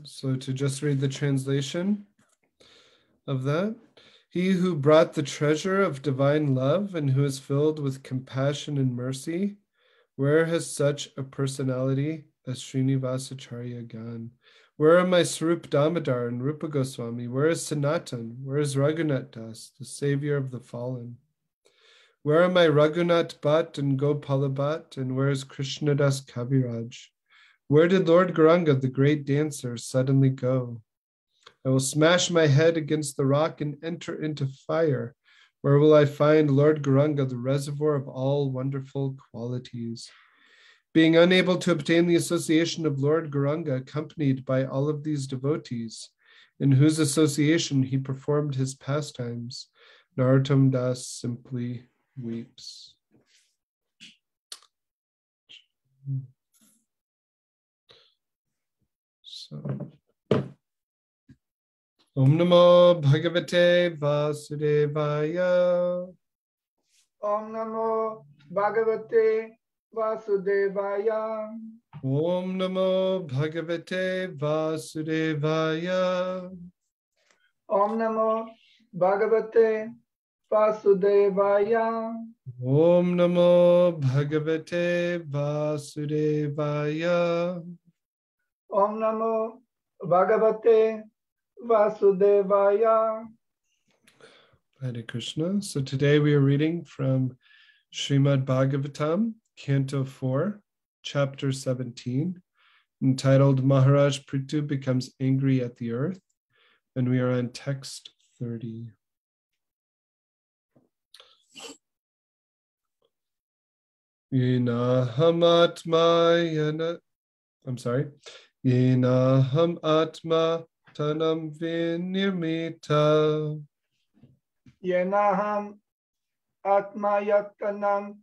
So to just read the translation of that. He who brought the treasure of divine love and who is filled with compassion and mercy, where has such a personality as Srinivasacharya gone? Where are my Swarup Damodar and Rupa Goswami? Where is Sanatan? Where is Raghunath Das, the savior of the fallen? Where are my Raghunath Bhatt and Gopala Bhatt? And where is Krishnadas Kaviraj? Where did Lord Gauranga, the great dancer, suddenly go? I will smash my head against the rock and enter into fire. Where will I find Lord Gauranga, the reservoir of all wonderful qualities? Being unable to obtain the association of Lord Gauranga, accompanied by all of these devotees, in whose association he performed his pastimes, Narottam Das simply weeps. So, Om Namo Bhagavate Vasudevaya. Om Namo Bhagavate Vasudevaya. Om Namo Bhagavate Vasudevaya. Om Namo Bhagavate Vasudevaya. Om Namo Bhagavate Vasudevaya. Om Namo Bhagavate Vasudevaya. Hare Krishna. So today we are reading from Srimad Bhagavatam, Canto 4, Chapter 17, entitled Maharaj Prithu Becomes Angry at the Earth, and we are on text 30. Yenaham Atma Tanam Vinirmita. Yenaham Atmayatanam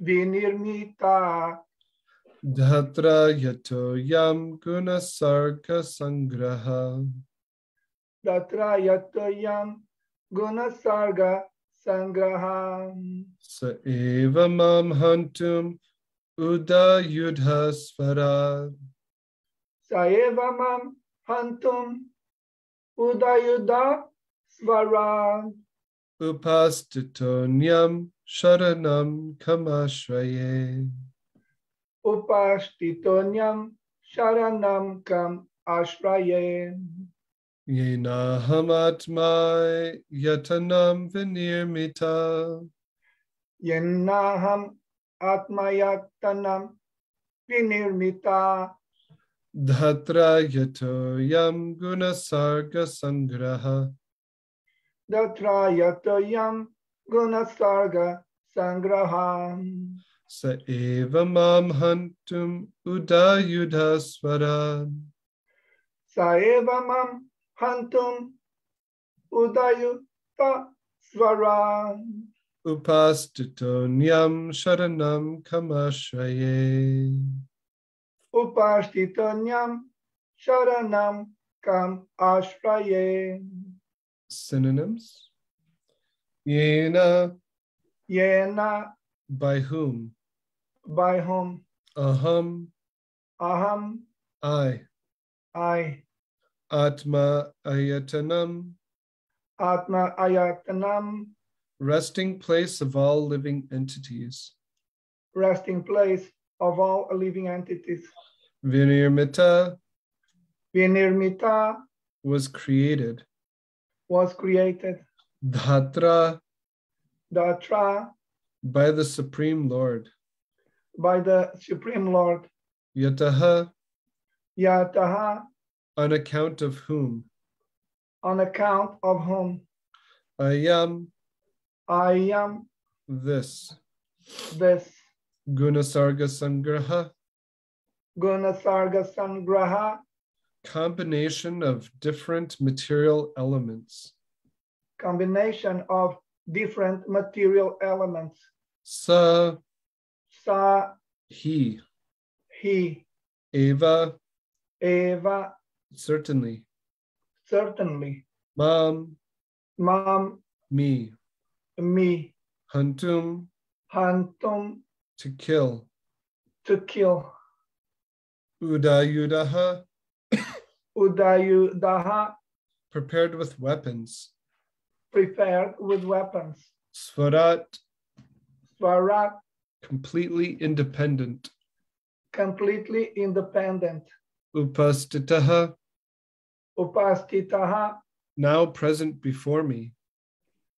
Vinirmita. Dhatra Yato Yam Gunasarga Sangraha. Datra Yatoyam Gunasarga Sangraham. Sa eva mam hantum Uda Yudha Svarad. Saevamam Hantum Udayuda Svarad. Upastitonyam Sharanam Kamashraye. Upastitonyam Sharanam Kam Ashraye. Yenahamatma Yatanam Vinirmita. Yenaham Atmayatanam Vinirmita. Dhatra Yato Yam Gunasarga Sangraha. Datra Yatoyam Gunasarga Sangraham. Sa eva mam hantum Udayudha Svarad. Saevamam Hantum Udayuta Svarad. Upastitonyam Sharanam Kamashraye. Upastitonyam Sharanam Kam Ashraye. Synonyms. Yena, Yena, by whom? by whom? Aham, Aham, I. I. Atma ayatanam, Atma Ayatanam, resting place of all living entities. resting place of all living entities. Vinirmita, Vinirmita, was created. was created. Dhatra, Datra, by the Supreme Lord. by the Supreme Lord. Yataha, Yataha, on account of whom? on account of whom? Ayam, I am this. this. Gunasarga Sangraha, Gunasarga Sangraha, combination of different material elements. combination of different material elements. Sa, Sa, he. he. Eva, Eva, certainly. certainly. Mam, Mam, me. me. Hantum, Hantum, to kill. to kill. Udayudaha, Udayudaha, prepared with weapons. prepared with weapons. Svarat, Swarat, completely independent. completely independent. Upastitaha, Upastitaha, now present before me.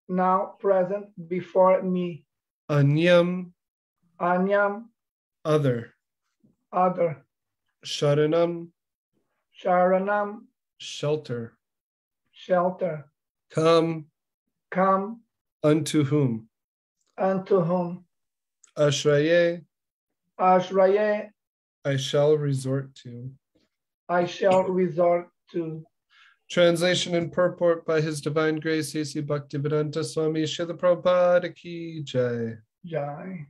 now present before me. Anyam, Anyam, other. other. Sharanam, Sharanam, shelter. shelter. Come, Come, unto whom? unto whom? Ashraye, Ashraye, I shall resort to. I shall resort to. Translation and purport by His Divine Grace A.C. Bhaktivedanta Swami Srila Prabhupada Ki Jai. Jai.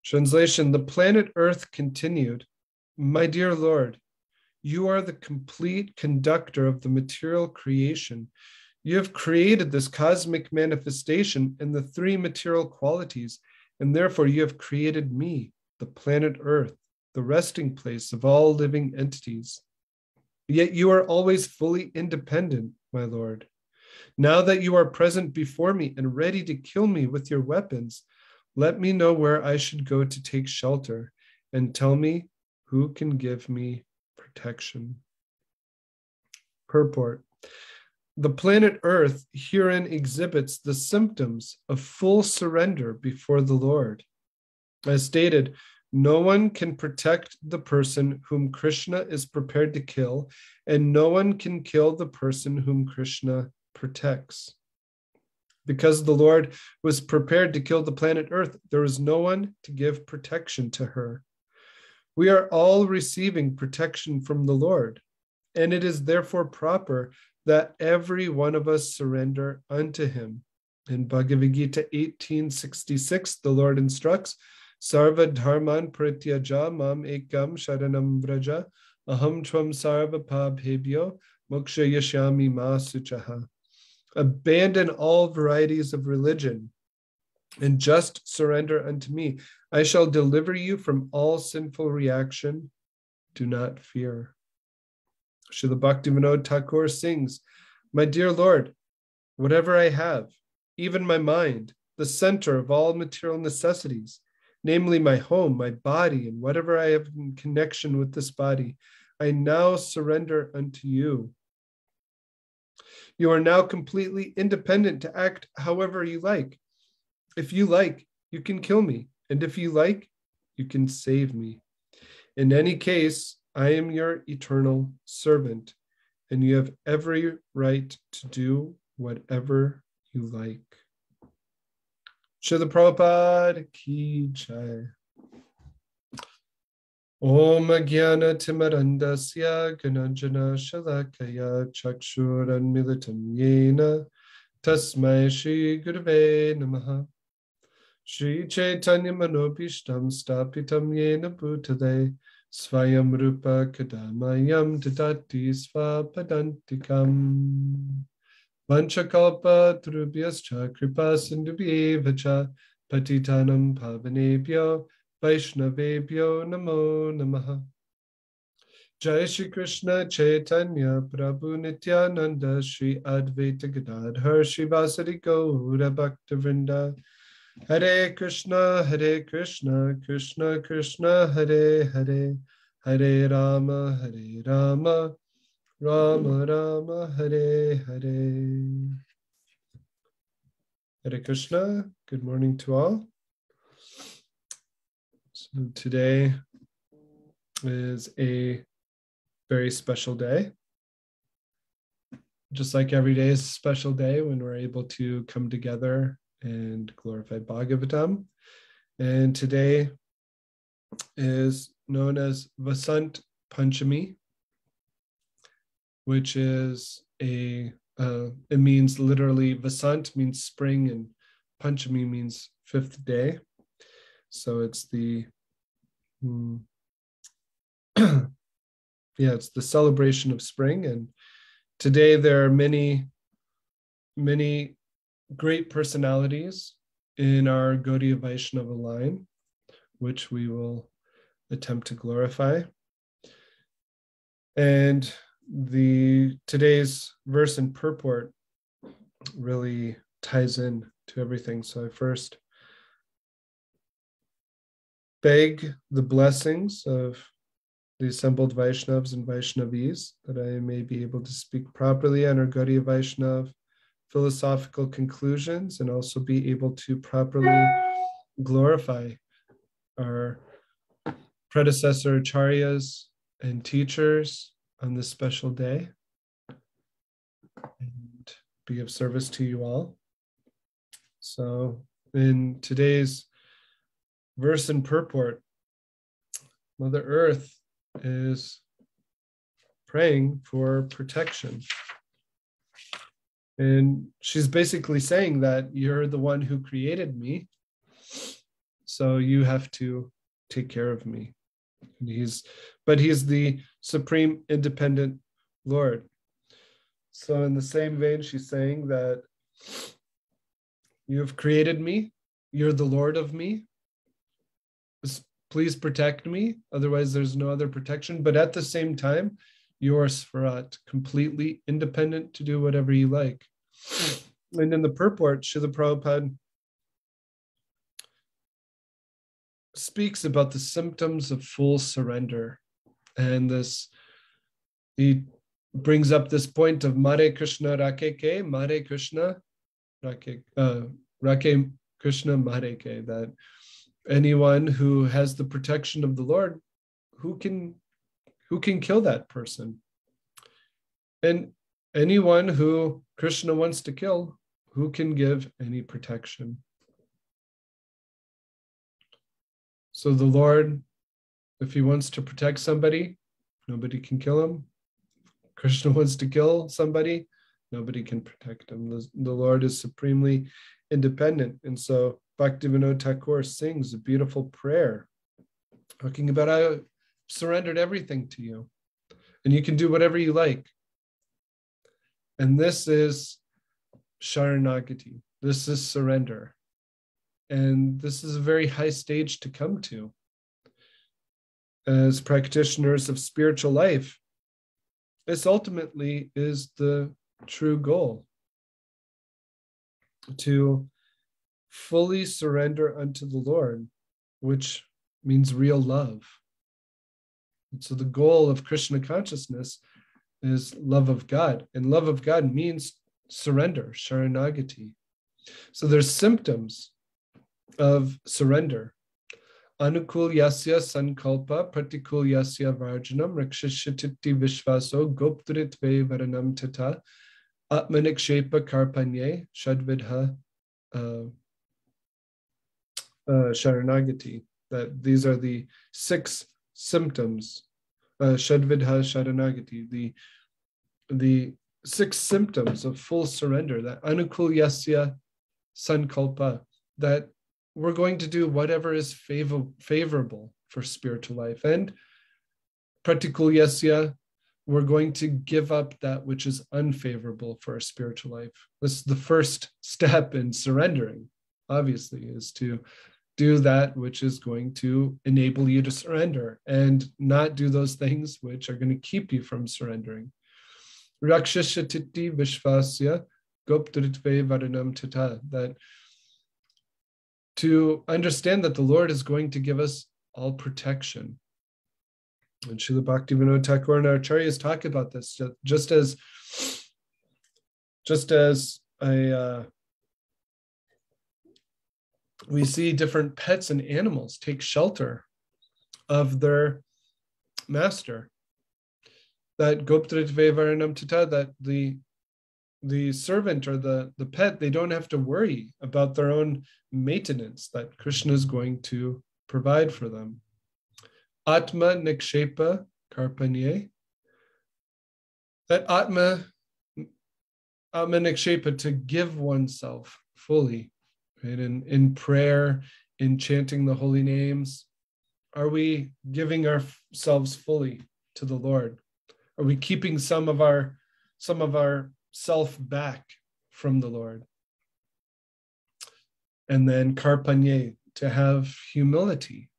Translation: The planet Earth continued. My dear Lord, you are the complete conductor of the material creation. You have created this cosmic manifestation in the three material qualities, and therefore you have created me, the planet Earth, the resting place of all living entities. Yet you are always fully independent, my Lord. Now that you are present before me and ready to kill me with your weapons, let me know where I should go to take shelter, and tell me who can give me protection. Purport. The planet Earth herein exhibits the symptoms of full surrender before the Lord. As stated, no one can protect the person whom Krishna is prepared to kill, and no one can kill the person whom Krishna protects. Because the Lord was prepared to kill the planet Earth, there is no one to give protection to her. We are all receiving protection from the Lord, and it is therefore proper that every one of us surrender unto him. In Bhagavad Gita 18:66, the Lord instructs, Sarva dharman prityaja mam ekam sharanam vraja aham tvam sarva pabhebhyo moksha yashyami ma suchaha. Abandon all varieties of religion and just surrender unto me. I shall deliver you from all sinful reaction. Do not fear. Srila Bhaktivinoda Thakur sings, my dear Lord, whatever I have, even my mind, the center of all material necessities, namely my home, my body, and whatever I have in connection with this body, I now surrender unto you. You are now completely independent to act however you like. If you like, you can kill me. And if you like, you can save me. In any case, I am your eternal servant, and you have every right to do whatever you like. Srila Prabhupada Ki Jai. Om Jnana Timarandasya Gananjana Shalakaya Chakshuran Militam Yena Tasmai Shri Gurave Namaha Shri Chaitanya Manobishtam Stapitam Yena Bhutale Svayam Rupa Kadamayam Tadati Svapadantikam Vanchakalpa Trubhyascha Kripa Sindhubhyevacha Patitanam Pavanebhyo Vaishnavebhyo Namo Namaha. Jai Shri Krishna Chaitanya Prabhu Nityananda Shri Advaita Gadadhar Shri Vasari Gaura Bhaktavrinda Hare Krishna Krishna Krishna Hare Hare Hare Rama Rama Rama Hare Hare. Hare Krishna. Good morning to all. So today is a very special day. Just like every day is a special day when we're able to come together and glorify Bhagavatam. And today is known as Vasant Pancami, which is it means literally, Vasant means spring and Panchami means fifth day. So it's the it's the celebration of spring. And today there are many great personalities in our Gaudiya Vaishnava line, which we will attempt to glorify. And today's verse and purport really ties in to everything. So I first beg the blessings of the assembled Vaishnavas and Vaishnavis that I may be able to speak properly on our Gaudiya Vaishnav philosophical conclusions and also be able to properly glorify our predecessor acharyas and teachers on this special day and be of service to you all. So in today's verse and purport, Mother Earth is praying for protection. And she's basically saying that you're the one who created me, so you have to take care of me. And he's the supreme independent Lord. So in the same vein, she's saying that you have created me, you're the Lord of me. Please protect me, otherwise there's no other protection. But at the same time, you're Svarat, completely independent to do whatever you like. And in the purport, Srila Prabhupada speaks about the symptoms of full surrender. And he brings up this point of Mare Krishna Rakeke, Mare Krishna Rake Krishna Mareke, that anyone who has the protection of the Lord, who can kill that person? And anyone who Krishna wants to kill, who can give any protection? So the Lord, if he wants to protect somebody, nobody can kill him. Krishna wants to kill somebody, nobody can protect him. The Lord is supremely independent. And so Bhaktivinoda Thakur sings a beautiful prayer talking about, I surrendered everything to you and you can do whatever you like. And this is Sharanagati. This is surrender. And this is a very high stage to come to. As practitioners of spiritual life, this ultimately is the true goal, to fully surrender unto the Lord, which means real love. And so the goal of Krishna consciousness is love of God, and love of God means surrender, Sharanagati. So there's symptoms of surrender. Anukul yasya sankalpa pratikul yasya varjanam rakshishititi vishvaso gopturitve varanam tata atmanikshepa karpanye shadvidha sharanagati. That these are the 6 symptoms, shadvidha sharanagati, the 6 symptoms of full surrender, that anukul yasya sankalpa, that we're going to do whatever is favorable for spiritual life. And pratikul yasya, we're going to give up that which is unfavorable for our spiritual life. This is the first step in surrendering, obviously, is to do that which is going to enable you to surrender and not do those things which are going to keep you from surrendering. Rakshashatiti vishvasya gopturitve varanam tata, that to understand that the Lord is going to give us all protection. And Srila Bhaktivinoda Thakur and our Acaryas talk about this, just as we see different pets and animals take shelter of their master. That goptritve varanam tata, that the servant or the pet, they don't have to worry about their own maintenance, that Krishna is going to provide for them. Atma nikshepa karpanye, that Atma nikshepa, to give oneself fully, right? In prayer, in chanting the holy names, are we giving ourselves fully to the Lord? Are we keeping some of our self back from the Lord? And then karpanye, to have humility.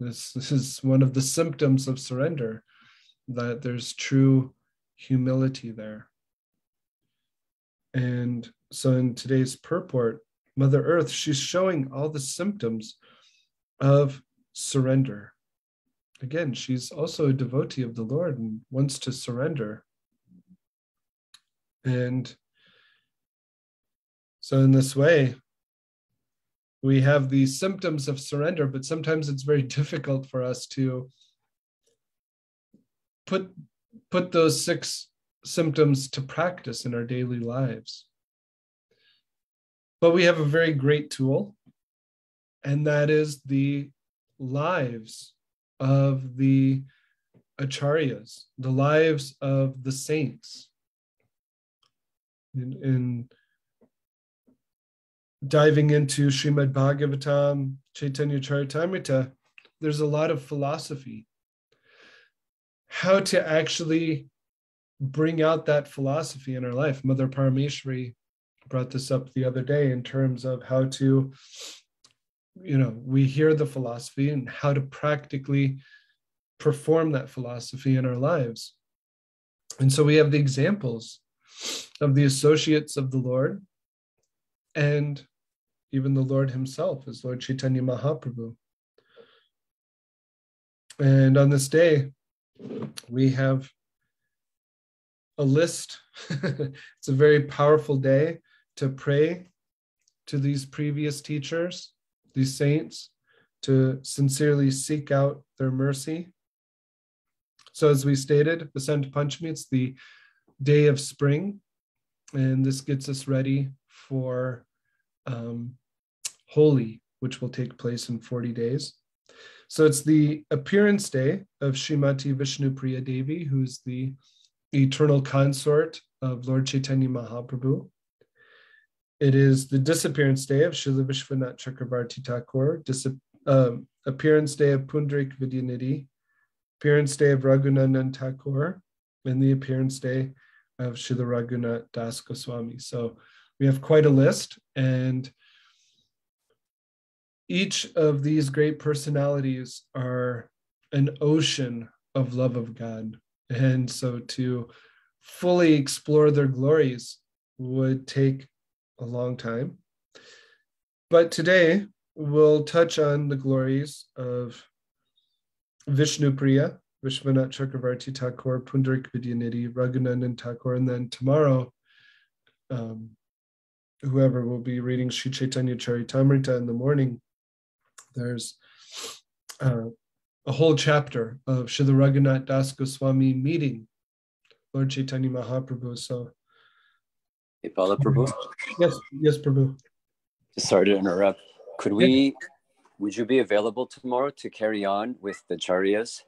This is one of the symptoms of surrender, that there's true humility there. And so in today's purport, Mother Earth, she's showing all the symptoms of surrender. Again, she's also a devotee of the Lord and wants to surrender. And so in this way, we have these symptoms of surrender, but sometimes it's very difficult for us to put those 6 symptoms to practice in our daily lives. But we have a very great tool, and that is the lives of the Acaryas, the lives of the saints. In diving into Srimad Bhagavatam, Chaitanya Charitamrita, there's a lot of philosophy. How to actually bring out that philosophy in our life. Mother Parameshwari brought this up the other day in terms of how to, we hear the philosophy and how to practically perform that philosophy in our lives. And so we have the examples of the associates of the Lord and even the Lord himself as Lord Chaitanya Mahaprabhu. And on this day, we have a list. It's a very powerful day to pray to these previous teachers, these saints, to sincerely seek out their mercy. So as we stated, Vasant Pancami, it's the day of spring, and this gets us ready for Holi, which will take place in 40 days. So it's the appearance day of Srimati Visnupriya Devi, who's the eternal consort of Lord Chaitanya Mahaprabhu. It is the disappearance day of Srila Vishwanath Chakrabarti Thakur, appearance day of Pundarika Vidyanidhi, appearance day of Raghunandan Thakur, and the appearance day of Srila Raghunath Das Goswami. So we have quite a list, and each of these great personalities are an ocean of love of God. And so to fully explore their glories would take a long time. But today we'll touch on the glories of Visnupriya, Vishwanath Chakrabarti Thakur, Pundarika Vidyanidhi, Raghunandan Thakur, and then tomorrow, whoever will be reading Sri Chaitanya Charitamrita in the morning, there's a whole chapter of Srila Raghunath Das Goswami meeting Lord Chaitanya Mahaprabhu. So, Hey, Pala Prabhu. Yes, Prabhu. Sorry to interrupt. Would you be available tomorrow to carry on with the Acaryas?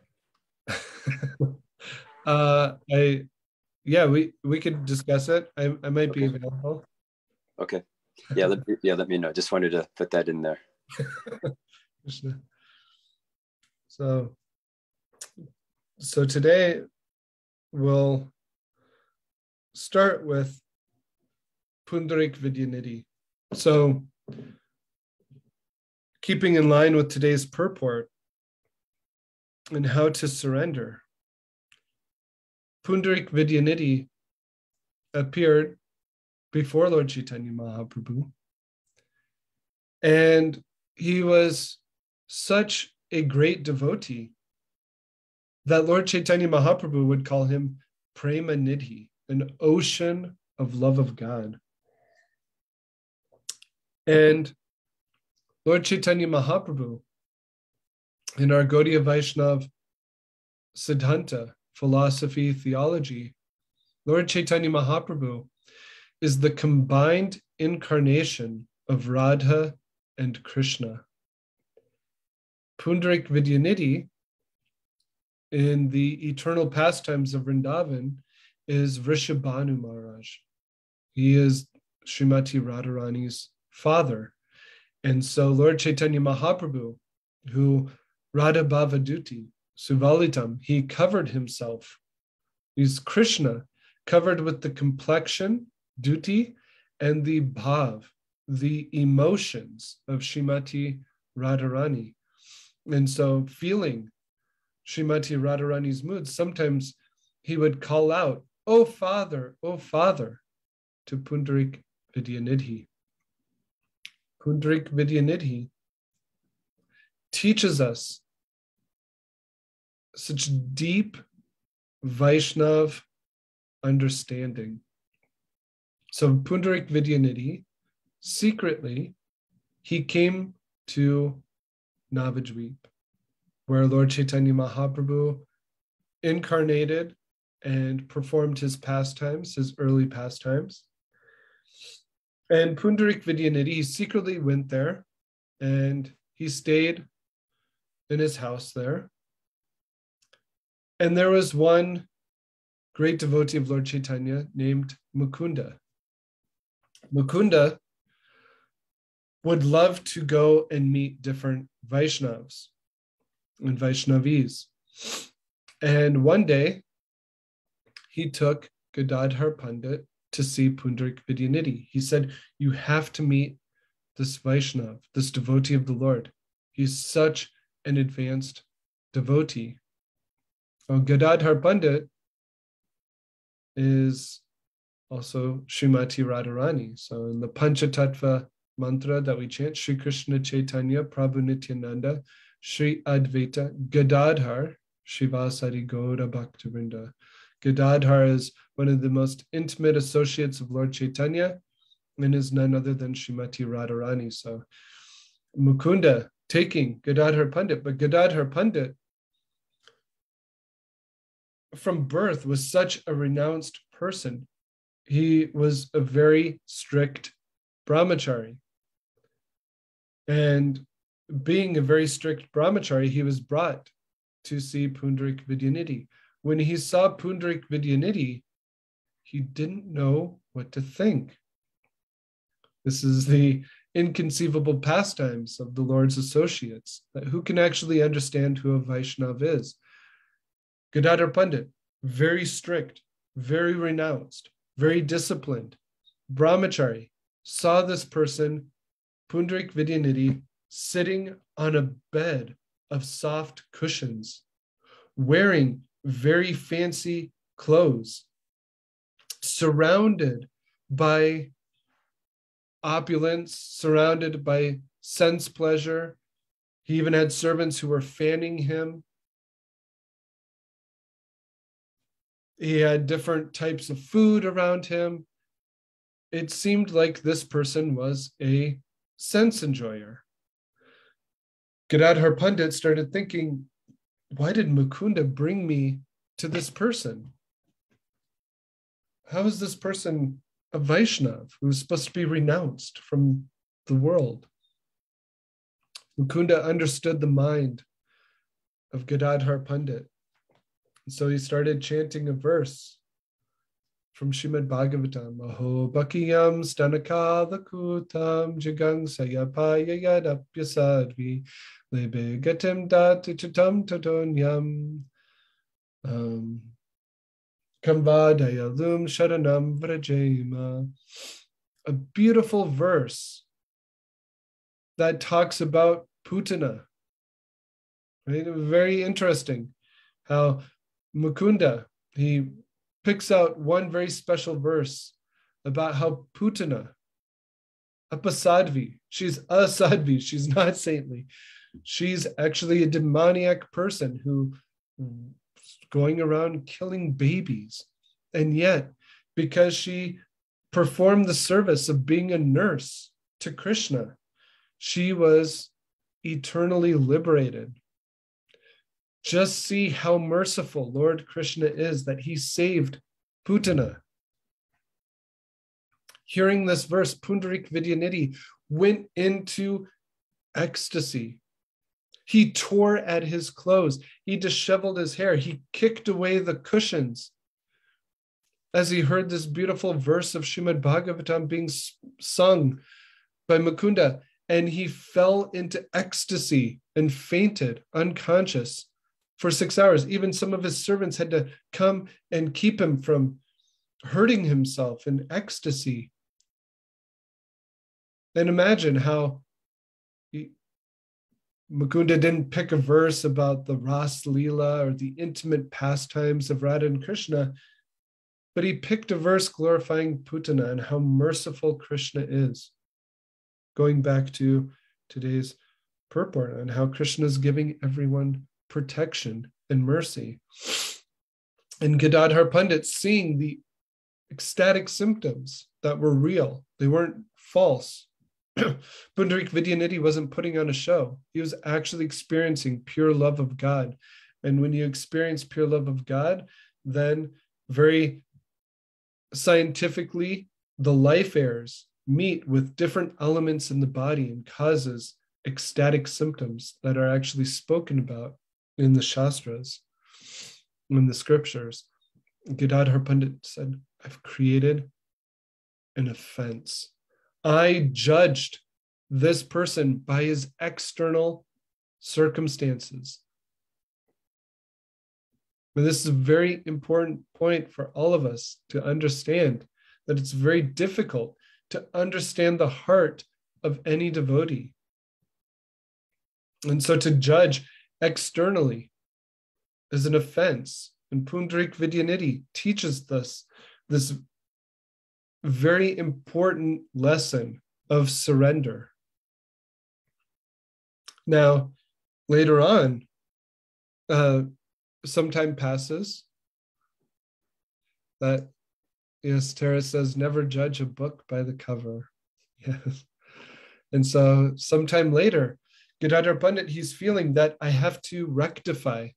We could discuss it. I might be available. Okay. Yeah, let me know. Just wanted to put that in there. So today we'll start with Pundarika Vidyanidhi. So keeping in line with today's purport and how to surrender, Pundarika Vidyanidhi appeared before Lord Chaitanya Mahaprabhu, and he was such a great devotee that Lord Chaitanya Mahaprabhu would call him Prema Nidhi, an ocean of love of God. And Lord Chaitanya Mahaprabhu, in our Gaudiya Vaishnav Siddhanta, philosophy, theology, Lord Chaitanya Mahaprabhu is the combined incarnation of Radha and Krishna. Pundarika Vidyanidhi, in the eternal pastimes of Vrindavan, is Vrishabhanu Maharaj. He is Srimati Radharani's father. And so Lord Chaitanya Mahaprabhu, who Radha Bhavaduti, Suvalitam, he covered himself. He's Krishna, covered with the complexion, duti, and the bhav, the emotions of Srimati Radharani. And so feeling Srimati Radharani's mood, sometimes he would call out, "Oh Father, to Pundarik Vidyanidhi. Pundarik Vidyanidhi teaches us such deep Vaishnav understanding. So Pundarik Vidyanidhi, secretly, he came to Navadvip, where Lord Chaitanya Mahaprabhu incarnated and performed his pastimes, his early pastimes. And Pundarik Vidyanidhi, he secretly went there and he stayed in his house there. And there was one great devotee of Lord Chaitanya named Mukunda. Mukunda would love to go and meet different Vaishnavas and Vaishnavis. And one day, he took Gadadhar Pandit to see Pundarik Vidyanidhi. He said, "You have to meet this Vaishnav, this devotee of the Lord. He's such an advanced devotee." Well, Gadadhar Pandit is also Srimati Radharani. So in the Panchatattva mantra that we chant, Shri Krishna Chaitanya Prabhu Nityananda Shri Advaita Gadadhar Shivasari Gaura Bhaktivinoda. Gadadhar is one of the most intimate associates of Lord Chaitanya and is none other than Srimati Radharani. So Mukunda taking Gadadhar Pandit, but Gadadhar Pandit from birth was such a renounced person. He was a very strict brahmachari. And being a very strict brahmachari, he was brought to see Pundarik Vidyanidhi. When he saw Pundarik Vidyanidhi, he didn't know what to think. This is the inconceivable pastimes of the Lord's associates, that who can actually understand who a Vaishnava is. Gadadhar Pandit, very strict, very renounced, very disciplined, brahmachari, saw this person, Pundarik Vidyanidhi, sitting on a bed of soft cushions, wearing very fancy clothes, surrounded by opulence, surrounded by sense pleasure. He even had servants who were fanning him. He had different types of food around him. It seemed like this person was a sense enjoyer. Gadadhar Pandit started thinking, why did Mukunda bring me to this person? How is this person a Vaishnav who's supposed to be renounced from the world? Mukunda understood the mind of Gadadhar Pandit. So he started chanting a verse from Srimad Bhagavatam. Aho bakiyam stanakalakutam jagang sayapaya yadapyasadvi lebe gatem datichatam tatonyam kamvadayalum sharanam vrajema. A beautiful verse that talks about Putana. Right? Very interesting how Mukunda, he picks out one very special verse about how Putana, apasadvi, she's a sadvi, she's not saintly. She's actually a demoniac person who going around killing babies. And yet, because she performed the service of being a nurse to Krishna, she was eternally liberated. Just see how merciful Lord Krishna is that he saved Putana. Hearing this verse, Pundarik Vidyanidhi went into ecstasy. He tore at his clothes. He disheveled his hair. He kicked away the cushions as he heard this beautiful verse of Srimad Bhagavatam being sung by Mukunda. And he fell into ecstasy and fainted unconscious for 6 hours. Even some of his servants had to come and keep him from hurting himself in ecstasy. And imagine how Mukunda didn't pick a verse about the Ras Leela or the intimate pastimes of Radha and Krishna, but he picked a verse glorifying Putana and how merciful Krishna is, going back to today's purport and how Krishna is giving everyone protection and mercy. And Gadadhar Pandit, seeing the ecstatic symptoms that were real, they weren't false. Pundarik Vidyanidhi wasn't putting on a show. He was actually experiencing pure love of God. And when you experience pure love of God, then very scientifically, the life airs meet with different elements in the body and causes ecstatic symptoms that are actually spoken about in the Shastras, in the scriptures. Gadadhar Pandit said, I've created an offense. I judged this person by his external circumstances. And this is a very important point for all of us to understand, that it's very difficult to understand the heart of any devotee. And so to judge externally is an offense. And Pundarik Vidyanidhi teaches us this very important lesson of surrender. Now, later on, some time passes that, yes, Tara says, never judge a book by the cover. Yes. And so sometime later, Gadadhar Pandit, he's feeling that I have to rectify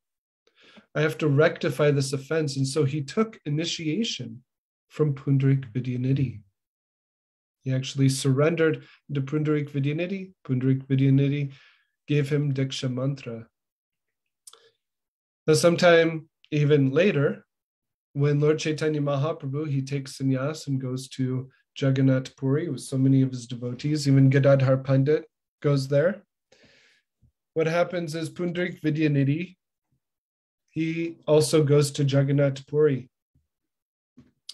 this offense. And so he took initiation from Pundarik Vidyanidhi. He actually surrendered to Pundarik Vidyanidhi. Pundarik Vidyanidhi gave him Diksha Mantra. Now, sometime even later, when Lord Chaitanya Mahaprabhu, he takes sannyas and goes to Jagannath Puri with so many of his devotees, even Gadadhar Pandit goes there. What happens is Pundarik Vidyanidhi, he also goes to Jagannath Puri.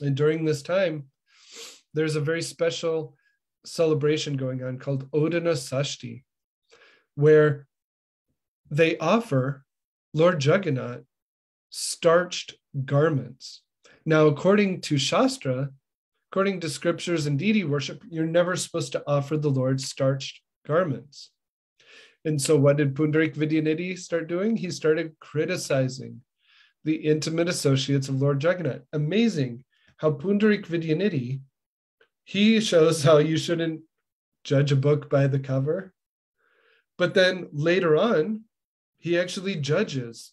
And during this time, there's a very special celebration going on called Odana Sashti, where they offer Lord Jagannath starched garments. Now, according to Shastra, according to scriptures and deity worship, you're never supposed to offer the Lord starched garments. And so what did Pundarik Vidyanidhi start doing? He started criticizing the intimate associates of Lord Jagannath. Amazing how Pundarik Vidyanidhi, he shows how you shouldn't judge a book by the cover. But then later on, he actually judges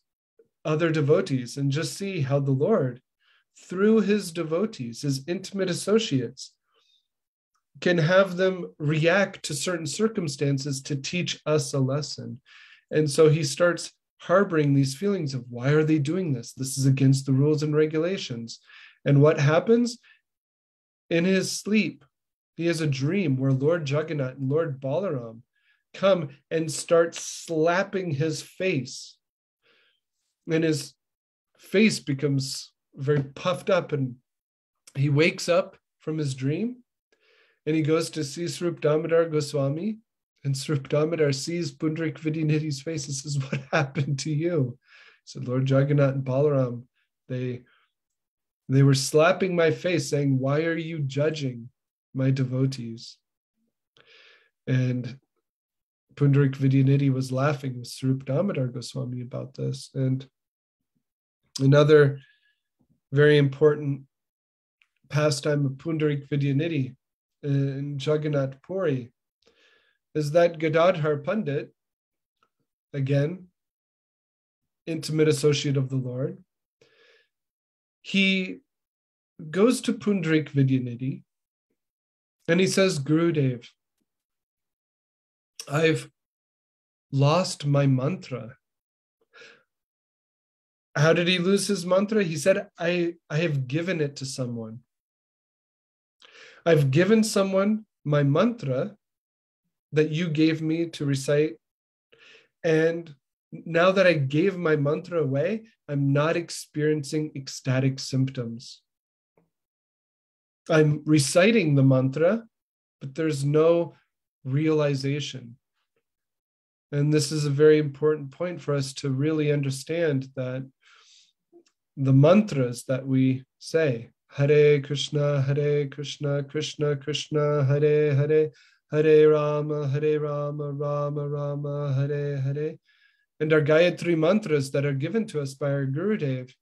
other devotees, and just see how the Lord, through his devotees, his intimate associates, can have them react to certain circumstances to teach us a lesson. And so he starts harboring these feelings of, why are they doing this? This is against the rules and regulations. And what happens? In his sleep, he has a dream where Lord Jagannath and Lord Balaram come and start slapping his face. And his face becomes very puffed up, and he wakes up from his dream and he goes to see Srup Damodar Goswami, and Srup Damodar sees Pundarik Vidyanidhi's face and says, what happened to you? He said, Lord Jagannath and Balaram, they were slapping my face saying, why are you judging my devotees? And Pundarik Vidyanidhi was laughing with Srup Damodar Goswami about this. And another very important pastime of Pundarik Vidyanidhi in Jagannath Puri is that Gadadhar Pandit, again, intimate associate of the Lord, he goes to Pundarik Vidyanidhi and he says, Gurudev, I've lost my mantra. How did he lose his mantra? He said, I have given it to someone. I've given someone my mantra that you gave me to recite. And now that I gave my mantra away, I'm not experiencing ecstatic symptoms. I'm reciting the mantra, but there's no realization. And this is a very important point for us to really understand that the mantras that we say, Hare Krishna, Krishna Krishna, Hare Hare, Hare Rama, Rama Rama, Hare Hare, and our Gayatri mantras that are given to us by our Gurudev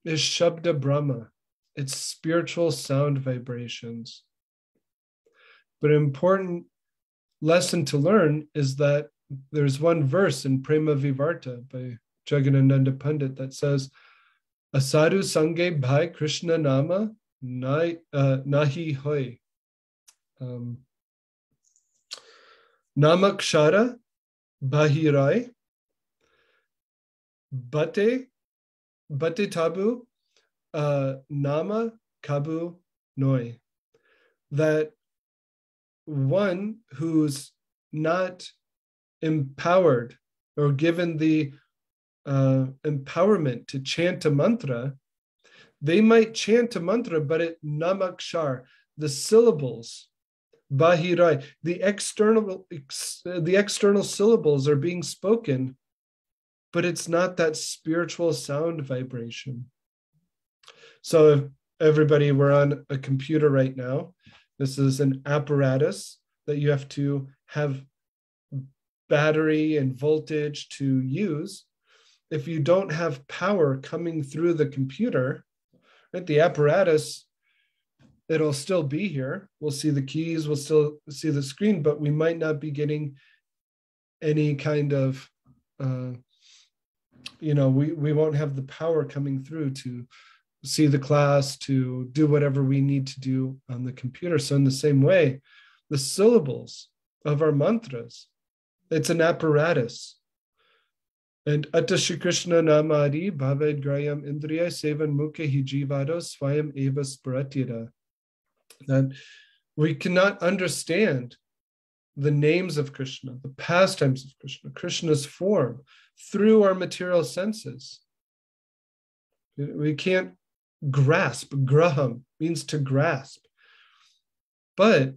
is Shabda Brahma. It's spiritual sound vibrations. But an important lesson to learn is that there's one verse in Prema Vivarta by Jagannananda Pandit that says, Asadhu Sange Bhai Krishna Nama Nahi Hoy. Namakshara Bahirai Bate Tabu Nama Kabu Noi. That one who's not empowered or given the empowerment to chant a mantra, they might chant a mantra, but it namakshar, the syllables, bahirai, the external syllables are being spoken, but it's not that spiritual sound vibration. So if everybody, we're on a computer right now. This is an apparatus that you have to have battery and voltage to use. If you don't have power coming through the computer, right, the apparatus, it'll still be here. We'll see the keys, we'll still see the screen, but we might not be getting any kind of, we won't have the power coming through to see the class, to do whatever we need to do on the computer. So in the same way, the syllables of our mantras, it's an apparatus. And Atta Shri Krishna Namadi Bhaved Grayam Indriya Sevan Mukha Hijivado Swayam Eva Sparatira. That we cannot understand the names of Krishna, the pastimes of Krishna, Krishna's form, through our material senses. We can't grasp. Graham means to grasp. But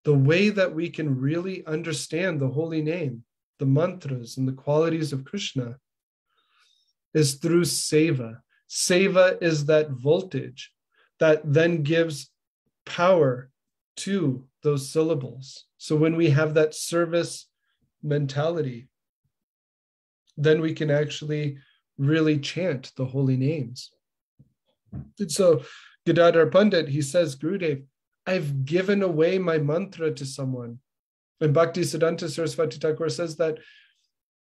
the way that we can really understand the holy name, the mantras and the qualities of Krishna, is through seva. Seva is that voltage that then gives power to those syllables. So when we have that service mentality, then we can actually really chant the holy names. And so Gadadhar Pandit, he says, Gurudev, I've given away my mantra to someone. And Bhakti Siddhanta Saraswati Thakura says that,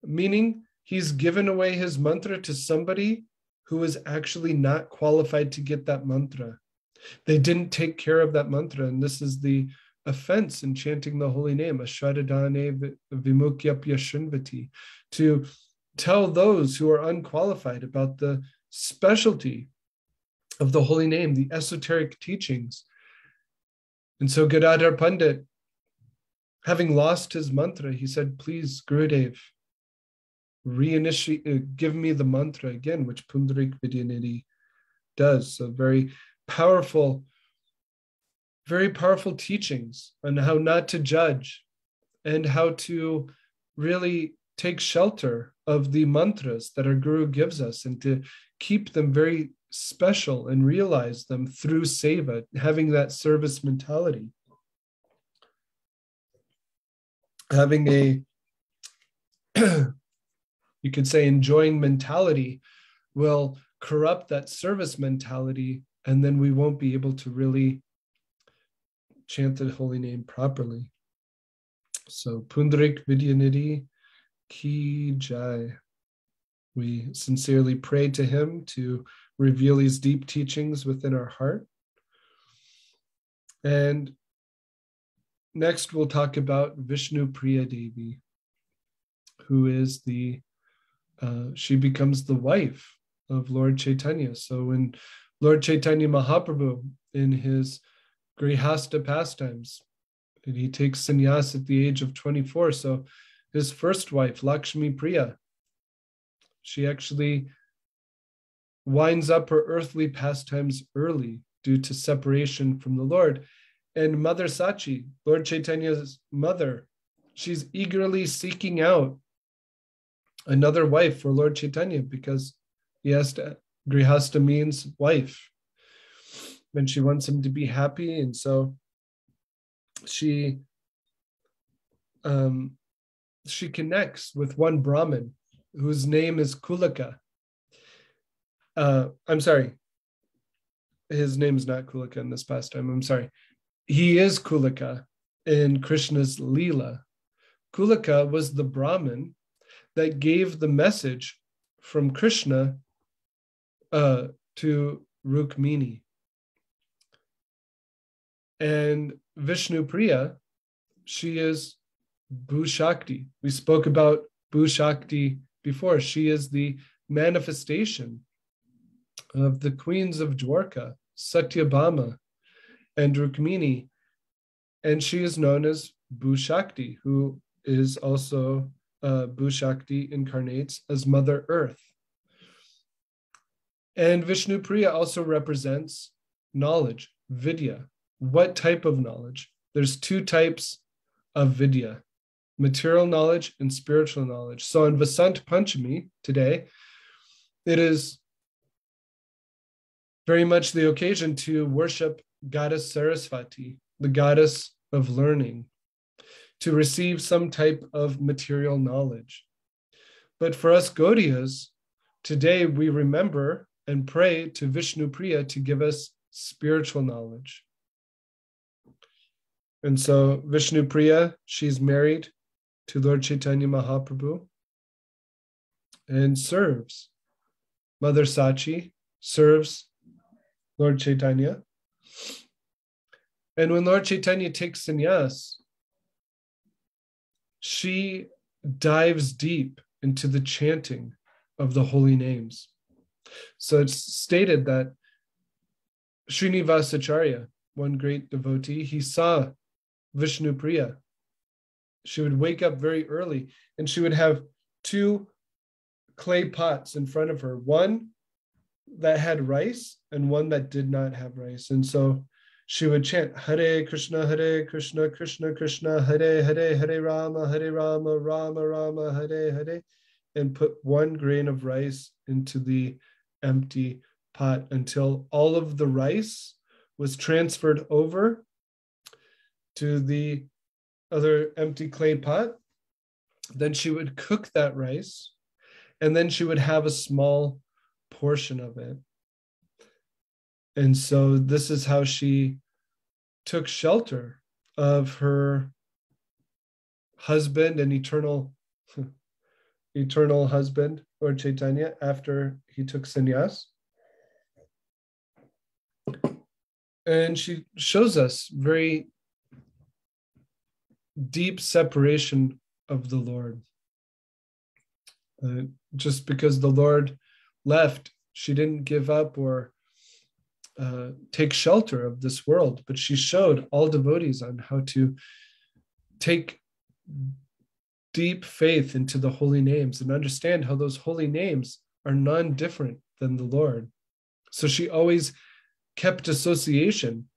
meaning he's given away his mantra to somebody who is actually not qualified to get that mantra. They didn't take care of that mantra, and this is the offense in chanting the holy name, Ashradadane Vimukyapya Shinvati, to tell those who are unqualified about the specialty of the holy name, the esoteric teachings. And so Gadadhar Pandit, having lost his mantra, he said, please, Gurudev, give me the mantra again, which Pundarika Vidyanidhi does. So very powerful teachings on how not to judge and how to really take shelter of the mantras that our Guru gives us and to keep them very special and realize them through seva, having that service mentality. Having a, you could say, enjoying mentality will corrupt that service mentality, and then we won't be able to really chant the holy name properly. So Pundarik Vidyanidhi Ki Jai. We sincerely pray to him to reveal these deep teachings within our heart. And next we'll talk about Visnupriya Devi, who is she becomes the wife of Lord Chaitanya. So when Lord Chaitanya Mahaprabhu, in his Grihastha pastimes, and he takes sannyas at the age of 24, so his first wife, Lakshmi Priya, she actually winds up her earthly pastimes early due to separation from the Lord. And Mother Sachi, Lord Chaitanya's mother, she's eagerly seeking out another wife for Lord Chaitanya, because Grihasta means wife, and she wants him to be happy. And so she connects with one Brahmin whose name is Kulaka. I'm sorry, his name is not Kulaka in this pastime. I'm sorry. He is Kulaka in Krishna's Leela. Kulaka was the Brahmin that gave the message from Krishna to Rukmini. And Visnupriya, she is Bhu Shakti. We spoke about Bhu Shakti before. She is the manifestation of the queens of Dwarka, Satyabhama and Rukmini. And she is known as Bhu Shakti, who is also Bhu Shakti incarnates as Mother Earth. And Visnupriya also represents knowledge, Vidya. What type of knowledge? There's two types of Vidya, material knowledge and spiritual knowledge. So on Vasant Pancami today, it is very much the occasion to worship Goddess Saraswati, the goddess of learning, to receive some type of material knowledge. But for us Gaudiyas, today we remember and pray to Visnupriya to give us spiritual knowledge. And so Visnupriya, she's married to Lord Chaitanya Mahaprabhu and serves. Mother Sachi serves Lord Chaitanya. And when Lord Chaitanya takes sannyas, she dives deep into the chanting of the holy names. So it's stated that Srinivasa Acharya, one great devotee, he saw Visnupriya. She would wake up very early and she would have two clay pots in front of her, one that had rice and one that did not have rice. And so she would chant Hare Krishna, Krishna Krishna, Hare Hare, Hare Rama, Rama Rama, Hare Hare, and put one grain of rice into the empty pot until all of the rice was transferred over to the other empty clay pot. Then she would cook that rice, and then she would have a small portion of it. And so this is how she took shelter of her husband and eternal husband, Lord Chaitanya, after he took sannyas. And she shows us very deep separation of the Lord. Just because the Lord left, she didn't give up or take shelter of this world, but she showed all devotees on how to take deep faith into the holy names and understand how those holy names are none different than the Lord. So she always kept association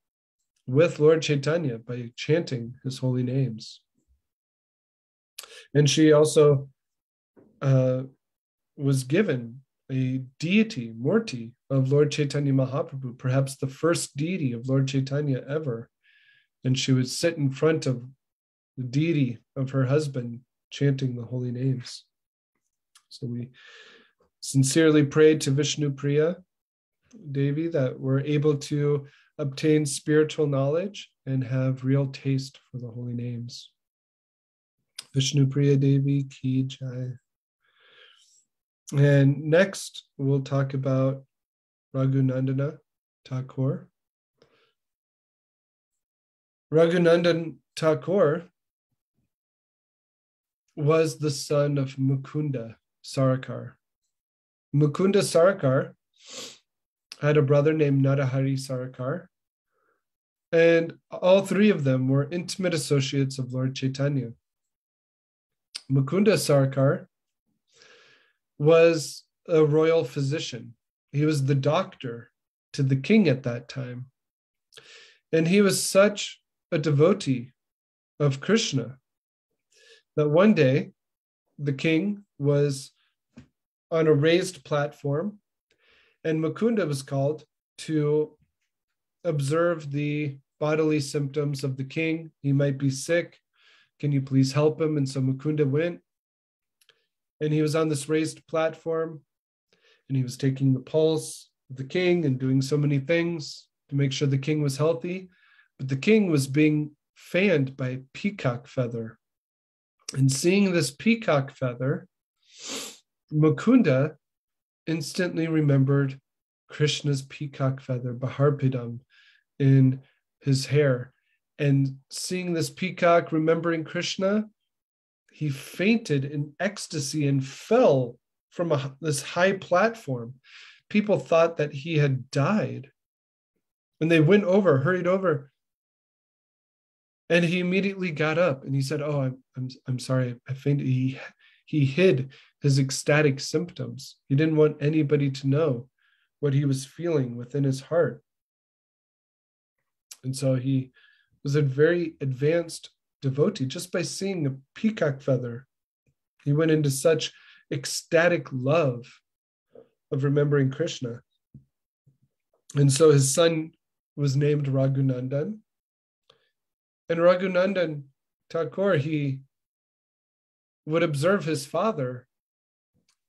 with Lord Chaitanya by chanting his holy names. And she also was given a deity, Murti, of Lord Chaitanya Mahaprabhu, perhaps the first deity of Lord Chaitanya ever. And she would sit in front of the deity of her husband, chanting the holy names. So we sincerely pray to Visnupriya Devi that we're able to obtain spiritual knowledge and have real taste for the holy names. Visnupriya Devi Ki Jai. And next, we'll talk about Raghunandan Thakura. Raghunandan Thakura was the son of Mukunda Sarakar. Mukunda Sarakar had a brother named Narahari Sarakar, and all three of them were intimate associates of Lord Chaitanya. Mukunda Sarakar was a royal physician. He was the doctor to the king at that time. And he was such a devotee of Krishna that one day the king was on a raised platform, and Mukunda was called to observe the bodily symptoms of the king. He might be sick. Can you please help him? And so Mukunda went, and he was on this raised platform, and he was taking the pulse of the king and doing so many things to make sure the king was healthy. But the king was being fanned by a peacock feather. And seeing this peacock feather, Mukunda instantly remembered Krishna's peacock feather, Baharpidam, in his hair. And seeing this peacock, remembering Krishna, he fainted in ecstasy and fell from this high platform. People thought that he had died. And they hurried over. And he immediately got up and he said, "Oh, I'm sorry, I fainted." He hid his ecstatic symptoms. He didn't want anybody to know what he was feeling within his heart. And so he was a very advanced devotee. Just by seeing a peacock feather, he went into such ecstatic love of remembering Krishna. And so his son was named Raghunandan. And Raghunandan Thakura, he would observe his father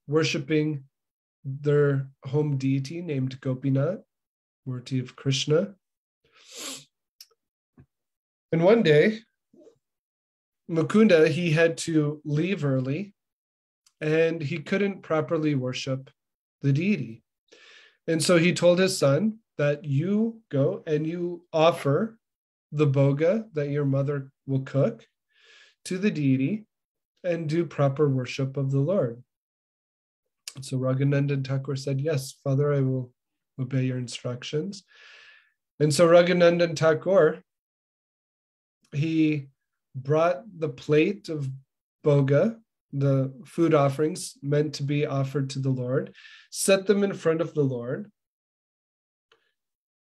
worshiping their home deity named Gopinath, Murti of Krishna. And one day, Mukunda, he had to leave early, and he couldn't properly worship the deity. And so he told his son that you go and you offer the boga that your mother will cook to the deity and do proper worship of the Lord. So Raghunandan Thakura said, "Yes, Father, I will obey your instructions." And so Raghunandan Thakura, he brought the plate of boga, the food offerings meant to be offered to the Lord, set them in front of the Lord,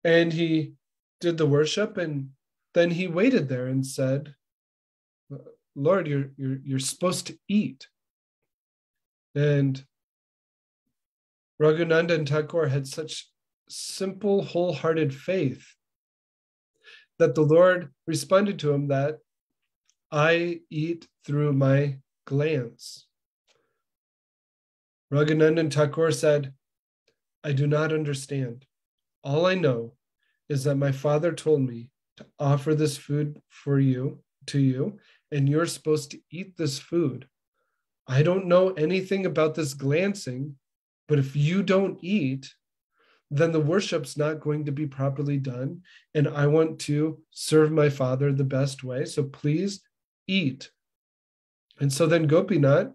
and he did the worship, and then he waited there and said, "Lord, you're supposed to eat." And Raghunandan Thakura had such simple, wholehearted faith that the Lord responded to him that I eat through my glance. Raghunandan Thakura said, "I do not understand. All I know is that my father told me to offer this food to you, and you're supposed to eat this food. I don't know anything about this glancing, but if you don't eat, then the worship's not going to be properly done, and I want to serve my father the best way, so please eat." And so then Gopinath,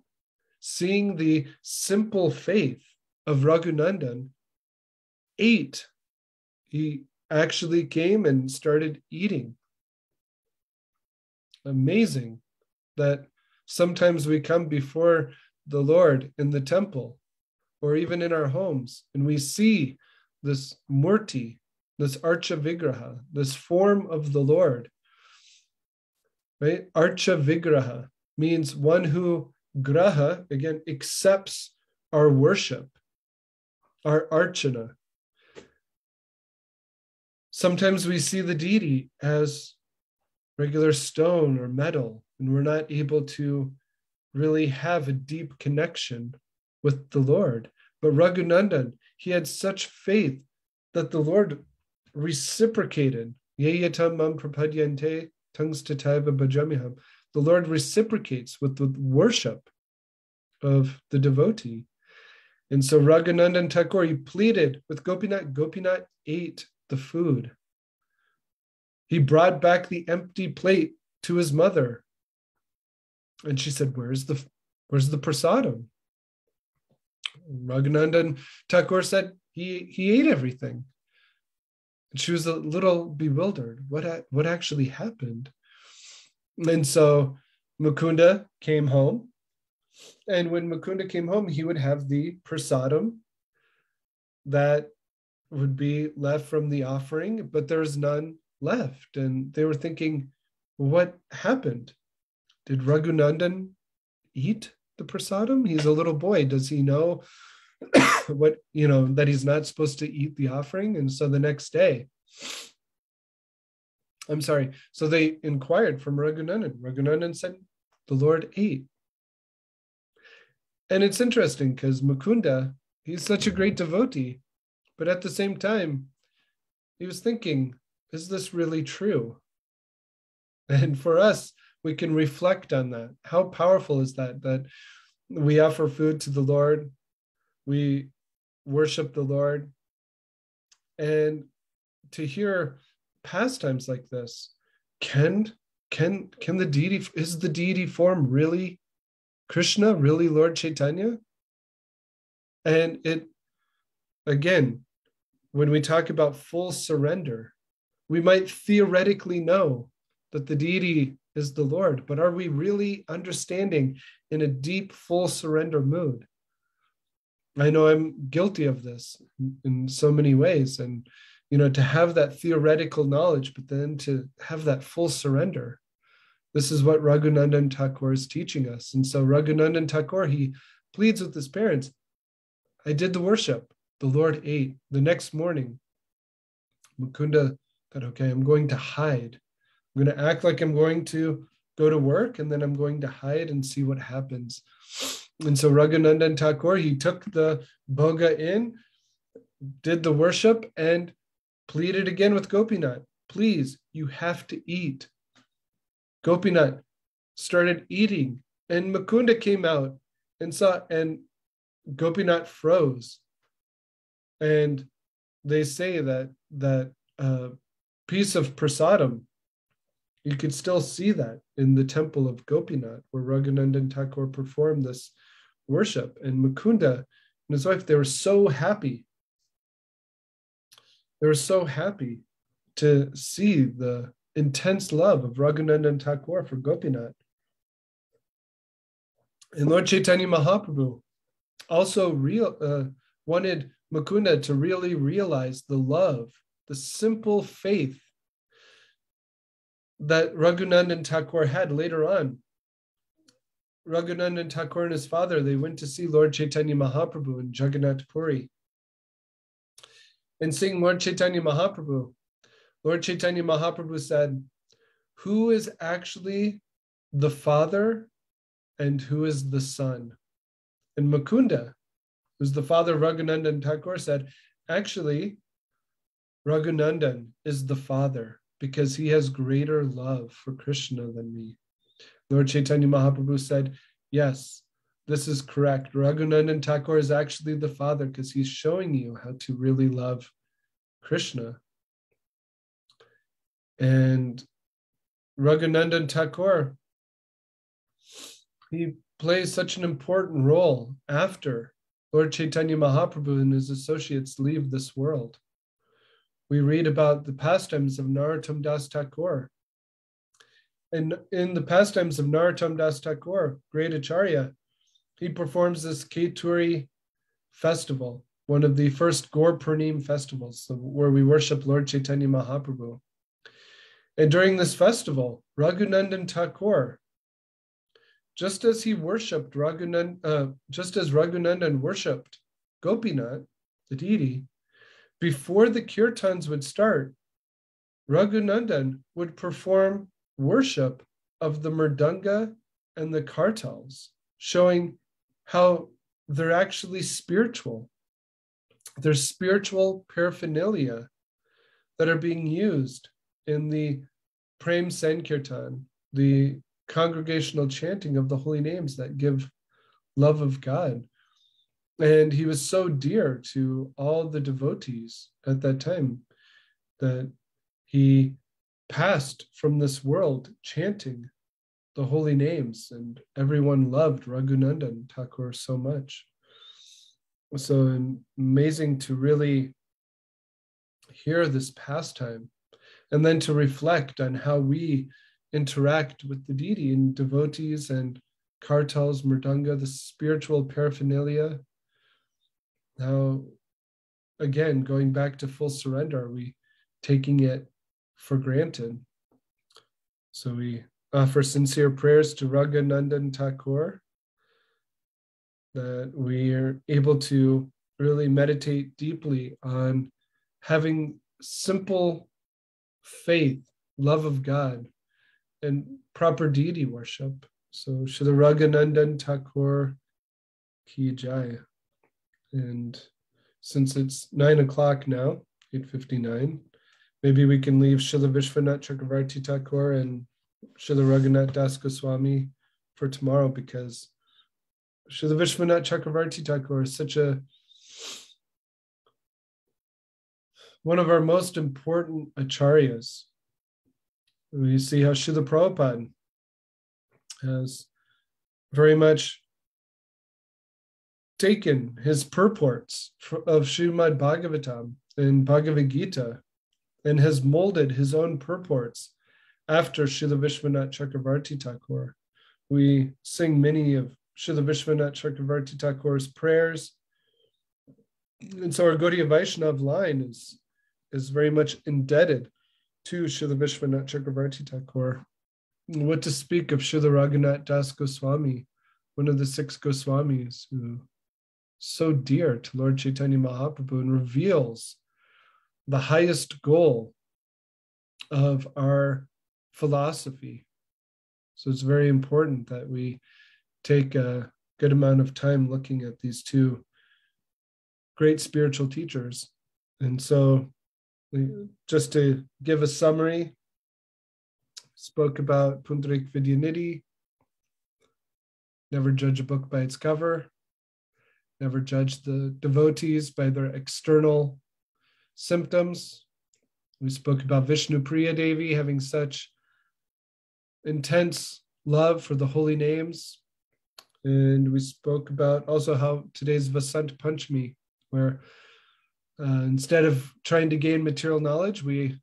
seeing the simple faith of Raghunandan, ate. He actually came and started eating. Amazing that sometimes we come before the Lord in the temple or even in our homes, and we see this murti, this archa vigraha, this form of the Lord, right? Archa vigraha means one who, graha, again, accepts our worship, our archana. Sometimes we see the deity as regular stone or metal, and we're not able to really have a deep connection with the Lord. But Raghunandan, he had such faith that the Lord reciprocated. Yeyatam mam prapadyante tungstataiva bhajamiham. The Lord reciprocates with the worship of the devotee. And so Raghunandan Thakura, he pleaded with Gopinath. Gopinath ate the food. He brought back the empty plate to his mother. And she said, where's the prasadam? Raghunandan Thakura said, he ate everything. And she was a little bewildered. What actually happened? And so Mukunda came home. And when Mukunda came home, he would have the prasadam that would be left from the offering, but there's none left. And they were thinking, what happened? Did Raghunandan eat the prasadam? He's a little boy. Does he know what, that he's not supposed to eat the offering. And so the next day, so they inquired from Raghunandan. Raghunandan said, the Lord ate. And it's interesting because Mukunda, he's such a great devotee, but at the same time, he was thinking, is this really true? And for us, we can reflect on that. How powerful is that? That we offer food to the Lord, we worship the Lord, and to hear pastimes like this, can the deity, is the deity form really Krishna, really Lord Chaitanya? And it, again, when we talk about full surrender, we might theoretically know that the deity is the Lord, but are we really understanding in a deep, full surrender mood? I know I'm guilty of this in so many ways. And, to have that theoretical knowledge, but then to have that full surrender. This is what Raghunandan Thakur is teaching us. And so Raghunandan Thakur, he pleads with his parents, I did the worship. The Lord ate. The next morning, Mukunda thought, okay, I'm going to hide. I'm going to act like I'm going to go to work, and then I'm going to hide and see what happens. And so Raghunandan Thakur, he took the bhoga in, did the worship, and pleaded again with Gopinath. Please, you have to eat. Gopinath started eating, and Mukunda came out and saw, and Gopinath froze. And they say that piece of prasadam, you could still see that in the temple of Gopinath, where Raghunandan Thakur performed this worship. And Mukunda and his wife, they were so happy. They were so happy to see the intense love of Raghunandan Thakur for Gopinath. And Lord Chaitanya Mahaprabhu also wanted Mukunda to really realize the love, the simple faith that Raghunandan Thakur had later on. Raghunandan Thakur and his father, they went to see Lord Chaitanya Mahaprabhu in Jagannath Puri. And seeing Lord Chaitanya Mahaprabhu, Lord Chaitanya Mahaprabhu said, who is actually the father and who is the son? And Mukunda, who's the father of Raghunandan Thakur, said, actually, Raghunandan is the father because he has greater love for Krishna than me. Lord Chaitanya Mahaprabhu said, yes, this is correct. Raghunandan Thakur is actually the father because he's showing you how to really love Krishna. And Raghunandan Thakur, he plays such an important role after Lord Chaitanya Mahaprabhu and his associates leave this world. We read about the pastimes of Narottam Das Thakur. And in the pastimes of Narottam Das Thakur, great Acharya, he performs this Keturi festival, one of the first Gaur Purnim festivals where we worship Lord Chaitanya Mahaprabhu. And during this festival, Raghunandan Thakur, just as Raghunandan worshipped Gopinath, the deity, before the kirtans would start, Raghunandan would perform worship of the mridanga and the kartals, showing how they're actually spiritual. They're spiritual paraphernalia that are being used in the Prem Sankirtan, the congregational chanting of the holy names that give love of God. And he was so dear to all the devotees at that time that he passed from this world chanting the holy names, and everyone loved Raghunandan Thakur so much. So amazing to really hear this pastime and then to reflect on how we interact with the deity and devotees and kartals, mridanga, the spiritual paraphernalia. How, again, going back to full surrender, are we taking it for granted? So we offer sincere prayers to Raghunandan Thakur that we are able to really meditate deeply on having simple faith, love of God, and proper deity worship. So Srila Raghunandan Thakur Ki Jai. And since it's 9 o'clock now, 8:59, maybe we can leave Srila Vishwanath Chakravarti Thakur and Srila Raghunath Das Goswami for tomorrow, because Srila Vishwanath Chakravarti Thakur is such one of our most important acharyas. We see how Srila Prabhupada has very much taken his purports of Srimad Bhagavatam and Bhagavad Gita and has molded his own purports after Srila Vishwanath Chakravarti Thakur. We sing many of Srila Vishwanath Chakravarti Thakur's prayers. And so our Gaudiya Vaishnava line is very much indebted to Srila Vishwanath Chakravarti Thakur. What to speak of Srila Raghunath Das Goswami, one of the 6 Goswamis, who so dear to Lord Chaitanya Mahaprabhu and reveals the highest goal of our philosophy. So it's very important that we take a good amount of time looking at these 2 great spiritual teachers. And so just to give a summary, spoke about Pundarika Vidyanidhi, never judge a book by its cover, never judge the devotees by their external symptoms. We spoke about Visnupriya Devi having such intense love for the holy names. And we spoke about also how today's Vasant Pancami, where instead of trying to gain material knowledge, we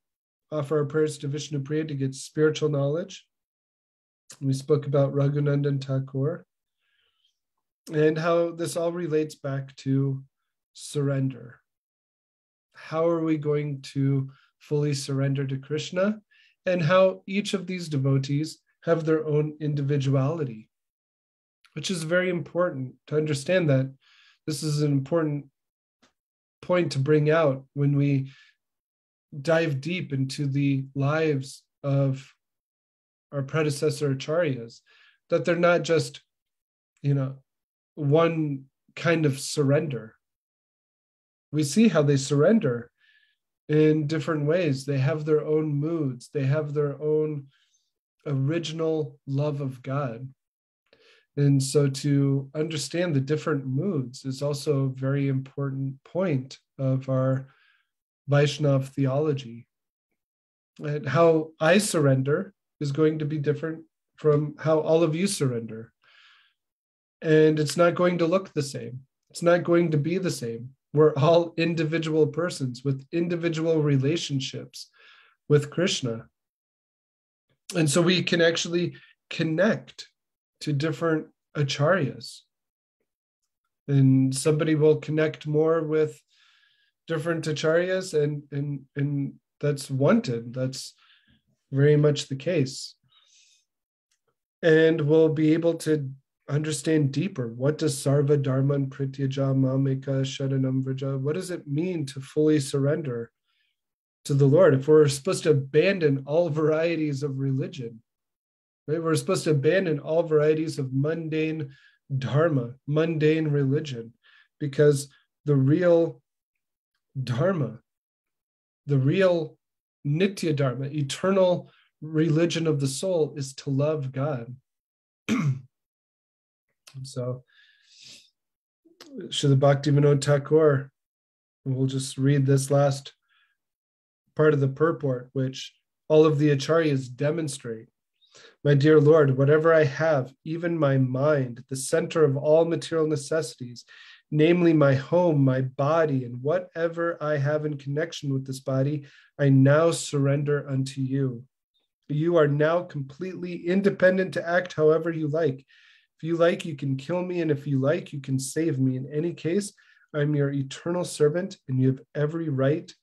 offer our prayers to Visnupriya to get spiritual knowledge. We spoke about Raghunandan Thakur and how this all relates back to surrender. How are we going to fully surrender to Krishna, and how each of these devotees have their own individuality, which is very important to understand. That this is an important point to bring out when we dive deep into the lives of our predecessor acharyas, that they're not just, one kind of surrender. We see how they surrender in different ways. They have their own moods. They have their own original love of God. And so to understand the different moods is also a very important point of our Vaishnava theology. And how I surrender is going to be different from how all of you surrender. And it's not going to look the same. It's not going to be the same. We're all individual persons with individual relationships with Krishna. And so we can actually connect to different acharyas. And somebody will connect more with different acharyas, and that's wanted. That's very much the case. And we'll be able to understand deeper. What does sarva dharman prityaja mameka sharanam vraja? What does it mean to fully surrender to the Lord? If we're supposed to abandon all varieties of religion, right? We're supposed to abandon all varieties of mundane dharma, mundane religion, because the real dharma, the real nitya dharma, eternal religion of the soul, is to love God. So, Srila Bhaktivinoda Thakur, we'll just read this last part of the purport, which all of the acharyas demonstrate. My dear Lord, whatever I have, even my mind, the center of all material necessities, namely my home, my body, and whatever I have in connection with this body, I now surrender unto you. You are now completely independent to act however you like. If you like, you can kill me, and if you like, you can save me. In any case, I'm your eternal servant, and you have every right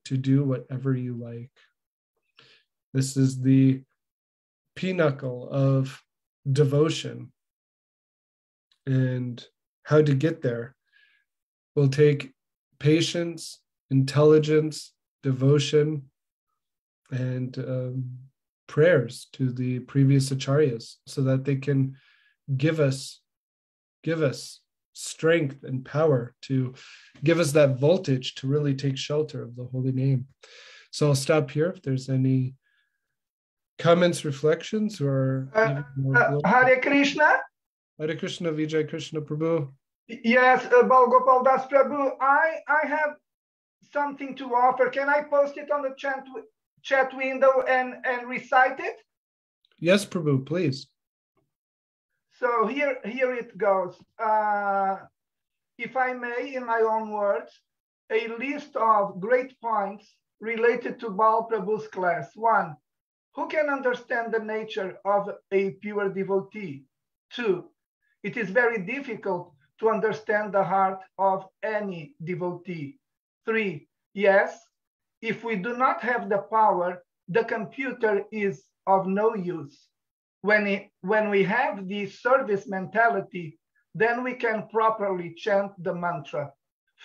to do whatever you like. This is the pinnacle of devotion and how to get there. will take patience, intelligence, devotion, and prayers to the previous Acaryas so that they can give us strength and power, to give us that voltage to really take shelter of the holy name. So I'll stop here if there's any comments, reflections, or even more Hare Krishna. Hare Krishna, Vijay Krishna Prabhu. Yes, Bal Gopal Das Prabhu, I have something to offer. Can I post it on the chat window and recite it? Yes, Prabhu, please. So here it goes. If I may, in my own words, a list of great points related to Bal Prabhu's class. 1. Who can understand the nature of a pure devotee? 2. It is very difficult to understand the heart of any devotee. 3. Yes, if we do not have the power, the computer is of no use. When we have the service mentality, then we can properly chant the mantra.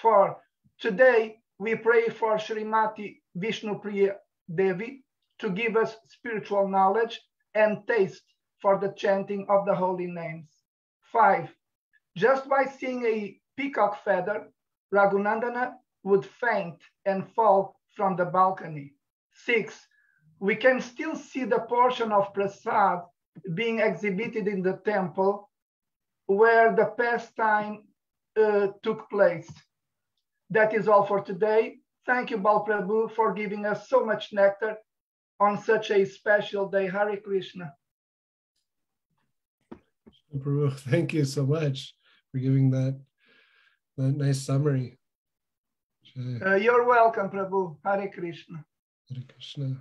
4. Today, we pray for Srimati Visnupriya Devi to give us spiritual knowledge and taste for the chanting of the holy names. 5. Just by seeing a peacock feather, Raghunandan would faint and fall from the balcony. 6. We can still see the portion of prasad being exhibited in the temple where the pastime took place. That is all for today. Thank you, Bal Prabhu, for giving us so much nectar on such a special day. Hare Krishna. Prabhu, thank you so much for giving that nice summary. You're welcome, Prabhu. Hare Krishna. Hare Krishna.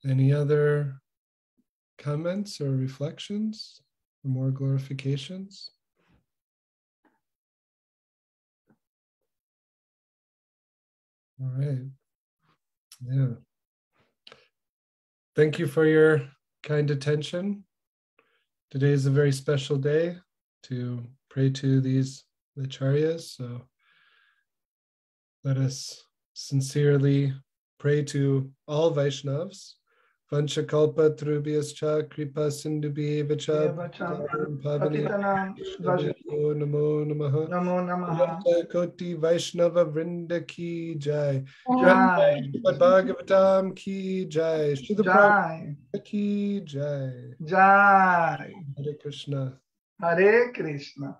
Any other comments or reflections or more glorifications? All right. Yeah. Thank you for your kind attention. Today is a very special day to pray to these Acaryas. So let us sincerely pray to all Vaishnavas. Vanchakalpa Trubhyascha Kripa Sindhubhyevacha Patitanam Namo Namaha. Namo Namaha. Koti Vaishnava Vrinda Ki Jai. Jai. Bhagavatam Ki Jai. Srila Jai. Prabhupada Ki Jai. Jai. Hare Krishna. Hare Krishna.